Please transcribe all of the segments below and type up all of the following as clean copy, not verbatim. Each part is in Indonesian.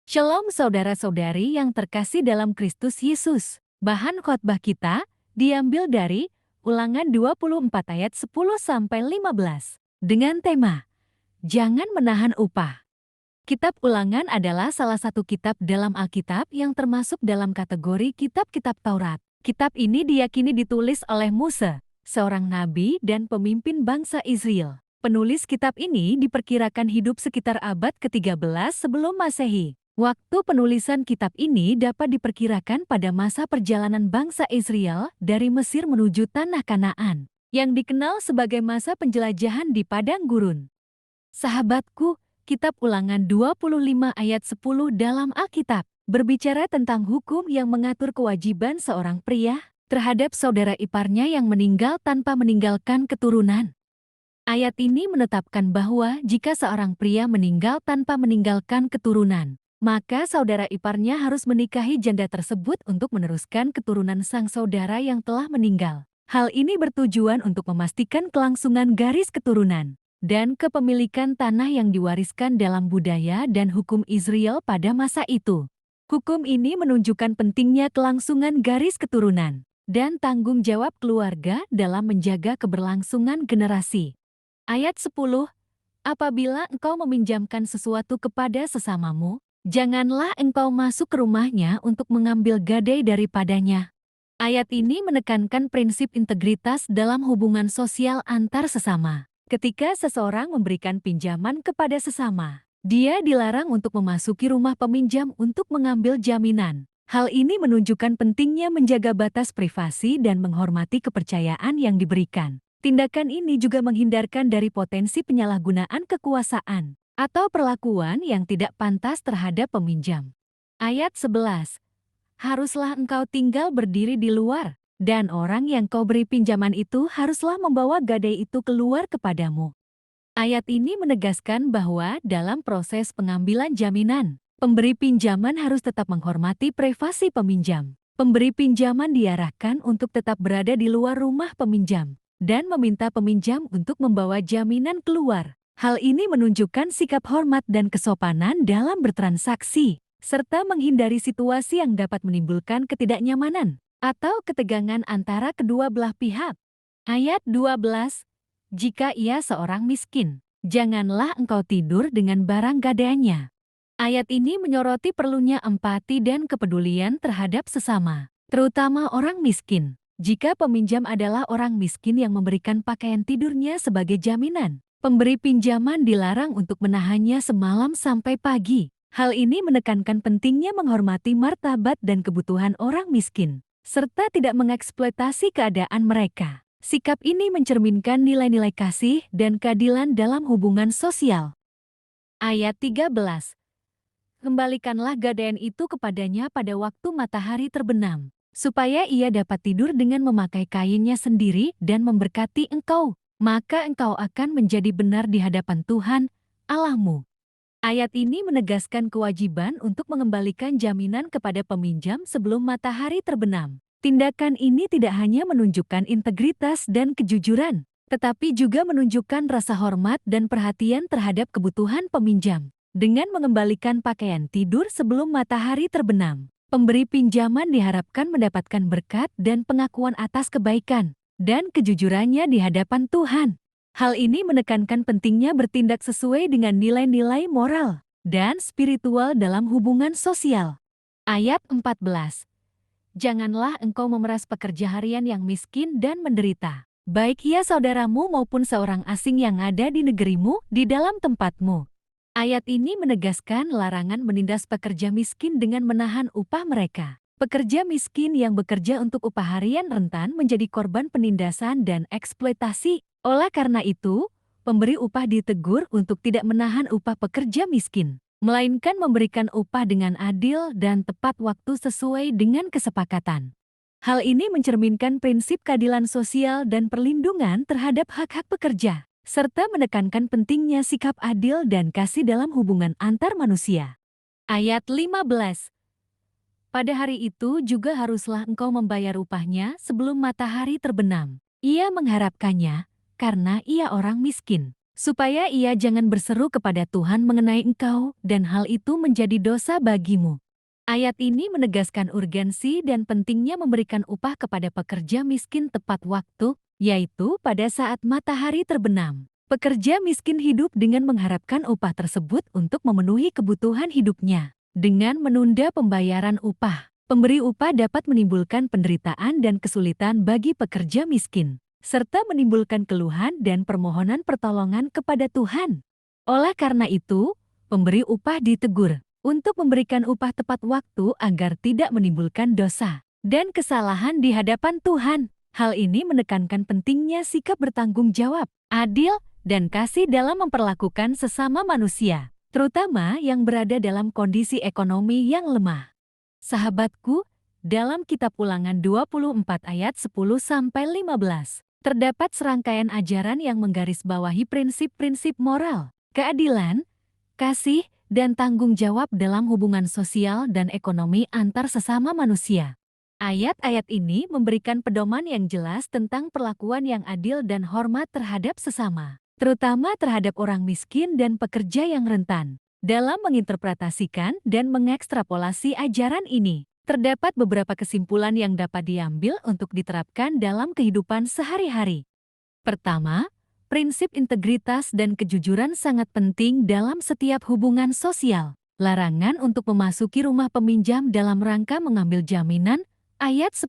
Shalom saudara-saudari yang terkasih dalam Kristus Yesus. Bahan khotbah kita diambil dari Ulangan 24 ayat 10-15 dengan tema Jangan Menahan Upah. Kitab Ulangan adalah salah satu kitab dalam Alkitab yang termasuk dalam kategori kitab-kitab Taurat. Kitab ini diyakini ditulis oleh Musa, seorang nabi dan pemimpin bangsa Israel. Penulis kitab ini diperkirakan hidup sekitar abad ke-13 sebelum Masehi. Waktu penulisan kitab ini dapat diperkirakan pada masa perjalanan bangsa Israel dari Mesir menuju Tanah Kanaan, yang dikenal sebagai masa penjelajahan di padang gurun. Sahabatku, Kitab Ulangan 25 ayat 10 dalam Alkitab berbicara tentang hukum yang mengatur kewajiban seorang pria terhadap saudara iparnya yang meninggal tanpa meninggalkan keturunan. Ayat ini menetapkan bahwa jika seorang pria meninggal tanpa meninggalkan keturunan, maka saudara iparnya harus menikahi janda tersebut untuk meneruskan keturunan sang saudara yang telah meninggal. Hal ini bertujuan untuk memastikan kelangsungan garis keturunan dan kepemilikan tanah yang diwariskan dalam budaya dan hukum Israel pada masa itu. Hukum ini menunjukkan pentingnya kelangsungan garis keturunan dan tanggung jawab keluarga dalam menjaga keberlangsungan generasi. Ayat 10, apabila engkau meminjamkan sesuatu kepada sesamamu, janganlah engkau masuk ke rumahnya untuk mengambil gadai daripadanya. Ayat ini menekankan prinsip integritas dalam hubungan sosial antar sesama. Ketika seseorang memberikan pinjaman kepada sesama, dia dilarang untuk memasuki rumah peminjam untuk mengambil jaminan. Hal ini menunjukkan pentingnya menjaga batas privasi dan menghormati kepercayaan yang diberikan. Tindakan ini juga menghindarkan dari potensi penyalahgunaan kekuasaan atau perlakuan yang tidak pantas terhadap peminjam. Ayat 11. Haruslah engkau tinggal berdiri di luar, dan orang yang kau beri pinjaman itu haruslah membawa gadai itu keluar kepadamu. Ayat ini menegaskan bahwa dalam proses pengambilan jaminan, pemberi pinjaman harus tetap menghormati privasi peminjam. Pemberi pinjaman diarahkan untuk tetap berada di luar rumah peminjam dan meminta peminjam untuk membawa jaminan keluar. Hal ini menunjukkan sikap hormat dan kesopanan dalam bertransaksi, serta menghindari situasi yang dapat menimbulkan ketidaknyamanan atau ketegangan antara kedua belah pihak. Ayat 12, jika ia seorang miskin, janganlah engkau tidur dengan barang gadainya. Ayat ini menyoroti perlunya empati dan kepedulian terhadap sesama, terutama orang miskin. Jika peminjam adalah orang miskin yang memberikan pakaian tidurnya sebagai jaminan, pemberi pinjaman dilarang untuk menahannya semalam sampai pagi. Hal ini menekankan pentingnya menghormati martabat dan kebutuhan orang miskin, serta tidak mengeksploitasi keadaan mereka. Sikap ini mencerminkan nilai-nilai kasih dan keadilan dalam hubungan sosial. Ayat 13. Kembalikanlah gadaian itu kepadanya pada waktu matahari terbenam, supaya ia dapat tidur dengan memakai kainnya sendiri dan memberkati engkau. Maka engkau akan menjadi benar di hadapan Tuhan, Allahmu. Ayat ini menegaskan kewajiban untuk mengembalikan jaminan kepada peminjam sebelum matahari terbenam. Tindakan ini tidak hanya menunjukkan integritas dan kejujuran, tetapi juga menunjukkan rasa hormat dan perhatian terhadap kebutuhan peminjam. Dengan mengembalikan pakaian tidur sebelum matahari terbenam, pemberi pinjaman diharapkan mendapatkan berkat dan pengakuan atas kebaikan dan kejujurannya di hadapan Tuhan. Hal ini menekankan pentingnya bertindak sesuai dengan nilai-nilai moral dan spiritual dalam hubungan sosial. Ayat 14. Janganlah engkau memeras pekerja harian yang miskin dan menderita, baik ia saudaramu maupun seorang asing yang ada di negerimu di dalam tempatmu. Ayat ini menegaskan larangan menindas pekerja miskin dengan menahan upah mereka. Pekerja miskin yang bekerja untuk upah harian rentan menjadi korban penindasan dan eksploitasi. Oleh karena itu, pemberi upah ditegur untuk tidak menahan upah pekerja miskin, melainkan memberikan upah dengan adil dan tepat waktu sesuai dengan kesepakatan. Hal ini mencerminkan prinsip keadilan sosial dan perlindungan terhadap hak-hak pekerja, serta menekankan pentingnya sikap adil dan kasih dalam hubungan antar manusia. Ayat 15. Pada hari itu juga haruslah engkau membayar upahnya sebelum matahari terbenam. Ia mengharapkannya karena ia orang miskin. supaya ia jangan berseru kepada Tuhan mengenai engkau dan hal itu menjadi dosa bagimu. Ayat ini menegaskan urgensi dan pentingnya memberikan upah kepada pekerja miskin tepat waktu, yaitu pada saat matahari terbenam. Pekerja miskin hidup dengan mengharapkan upah tersebut untuk memenuhi kebutuhan hidupnya. Dengan menunda pembayaran upah, pemberi upah dapat menimbulkan penderitaan dan kesulitan bagi pekerja miskin, serta menimbulkan keluhan dan permohonan pertolongan kepada Tuhan. Oleh karena itu, pemberi upah ditegur untuk memberikan upah tepat waktu agar tidak menimbulkan dosa dan kesalahan di hadapan Tuhan. Hal ini menekankan pentingnya sikap bertanggung jawab, adil, dan kasih dalam memperlakukan sesama manusia, terutama yang berada dalam kondisi ekonomi yang lemah. Sahabatku, dalam kitab Ulangan 24 ayat 10-15, terdapat serangkaian ajaran yang menggarisbawahi prinsip-prinsip moral, keadilan, kasih, dan tanggung jawab dalam hubungan sosial dan ekonomi antar sesama manusia. Ayat-ayat ini memberikan pedoman yang jelas tentang perlakuan yang adil dan hormat terhadap sesama, terutama terhadap orang miskin dan pekerja yang rentan. Dalam menginterpretasikan dan mengekstrapolasi ajaran ini, terdapat beberapa kesimpulan yang dapat diambil untuk diterapkan dalam kehidupan sehari-hari. Pertama, prinsip integritas dan kejujuran sangat penting dalam setiap hubungan sosial. Larangan untuk memasuki rumah peminjam dalam rangka mengambil jaminan, ayat 10,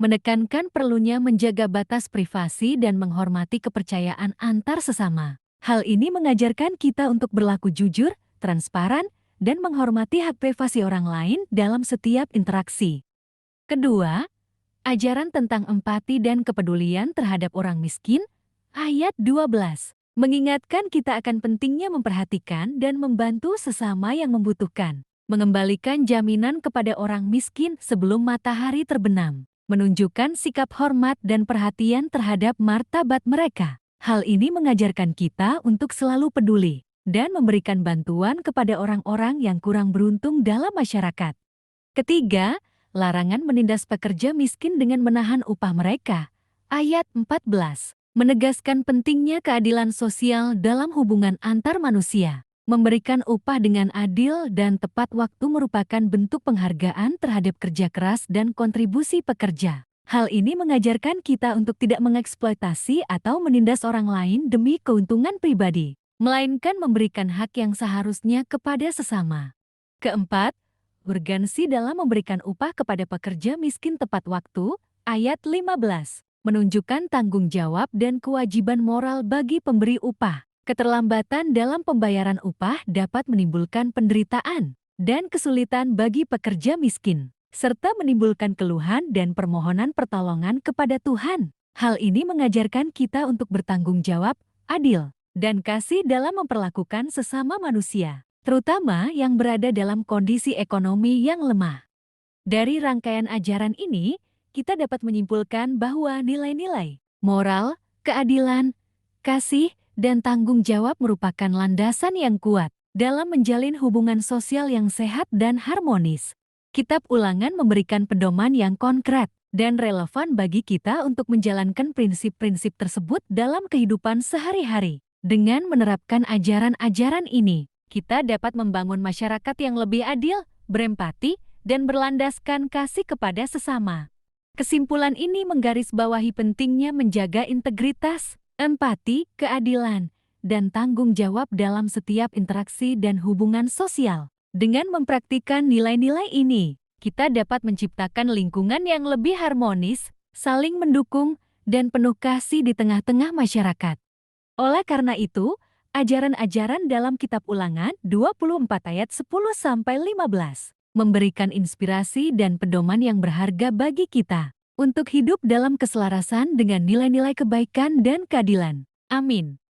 menekankan perlunya menjaga batas privasi dan menghormati kepercayaan antar sesama. Hal ini mengajarkan kita untuk berlaku jujur, transparan, dan menghormati hak privasi orang lain dalam setiap interaksi. Kedua, ajaran tentang empati dan kepedulian terhadap orang miskin, ayat 12, mengingatkan kita akan pentingnya memperhatikan dan membantu sesama yang membutuhkan, mengembalikan jaminan kepada orang miskin sebelum matahari terbenam, menunjukkan sikap hormat dan perhatian terhadap martabat mereka. Hal ini mengajarkan kita untuk selalu peduli dan memberikan bantuan kepada orang-orang yang kurang beruntung dalam masyarakat. Ketiga, larangan menindas pekerja miskin dengan menahan upah mereka. Ayat 14, menegaskan pentingnya keadilan sosial dalam hubungan antar manusia. Memberikan upah dengan adil dan tepat waktu merupakan bentuk penghargaan terhadap kerja keras dan kontribusi pekerja. Hal ini mengajarkan kita untuk tidak mengeksploitasi atau menindas orang lain demi keuntungan pribadi, melainkan memberikan hak yang seharusnya kepada sesama. Keempat, urgensi dalam memberikan upah kepada pekerja miskin tepat waktu, ayat 15, menunjukkan tanggung jawab dan kewajiban moral bagi pemberi upah. Keterlambatan dalam pembayaran upah dapat menimbulkan penderitaan dan kesulitan bagi pekerja miskin, serta menimbulkan keluhan dan permohonan pertolongan kepada Tuhan. Hal ini mengajarkan kita untuk bertanggung jawab, adil, dan kasih dalam memperlakukan sesama manusia, terutama yang berada dalam kondisi ekonomi yang lemah. Dari rangkaian ajaran ini, kita dapat menyimpulkan bahwa nilai-nilai moral, keadilan, kasih, dan tanggung jawab merupakan landasan yang kuat dalam menjalin hubungan sosial yang sehat dan harmonis. Kitab Ulangan memberikan pedoman yang konkret dan relevan bagi kita untuk menjalankan prinsip-prinsip tersebut dalam kehidupan sehari-hari. Dengan menerapkan ajaran-ajaran ini, kita dapat membangun masyarakat yang lebih adil, berempati, dan berlandaskan kasih kepada sesama. Kesimpulan ini menggarisbawahi pentingnya menjaga integritas, empati, keadilan, dan tanggung jawab dalam setiap interaksi dan hubungan sosial. Dengan mempraktikkan nilai-nilai ini, kita dapat menciptakan lingkungan yang lebih harmonis, saling mendukung, dan penuh kasih di tengah-tengah masyarakat. Oleh karena itu, ajaran-ajaran dalam kitab Ulangan 24 ayat 10-15 memberikan inspirasi dan pedoman yang berharga bagi kita untuk hidup dalam keselarasan dengan nilai-nilai kebaikan dan keadilan. Amin.